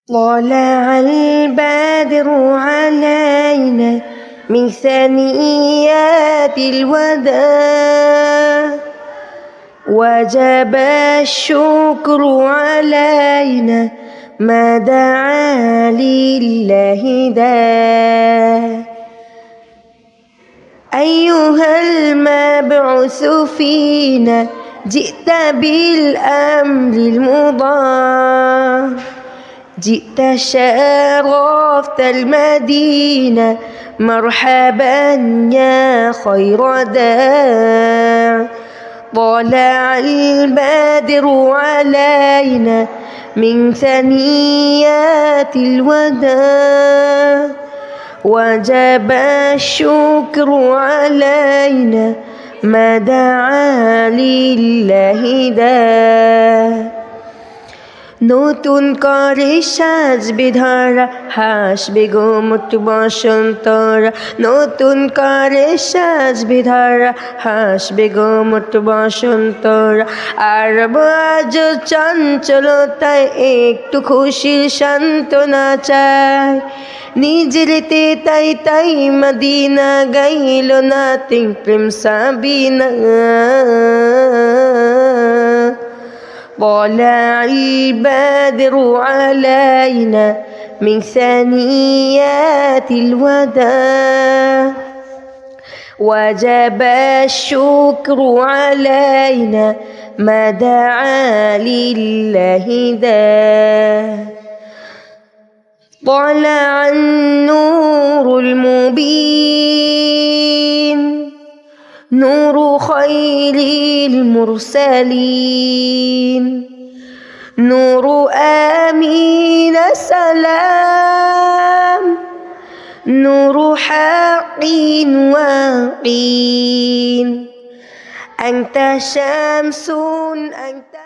طلع البدر علينا من ثنيات الوداع وجب الشكر علينا ما دعا لله داع. أيها المبعوث فينا جئت بالأمر المضاع، جئت شرفت المدينة مرحبا يا خير داع. طلع البدر علينا من ثنيات الوداع وجب الشكر علينا ما দা লিল্লাহি দা। নতুন করে সাজবে ধরা, হাসবে গো মোট বসন্তরা। নতুন করে সাজবে ধরা, হাসবে গো মোট বসন্তরা। আর আজ চঞ্চলতায় একটু খুশির সান্ত্বনা চাই। নিজেরতে তাই তাই মদিনা গাইল না তিন প্রেম সাবিনা। طلع البدر علينا من ثنيات الوداع وجب الشكر علينا ما دعا لله داع. طلع النور المبين نور خير المرسلين، نور آمين سلام، نور حق واقين. أنت شمس أنت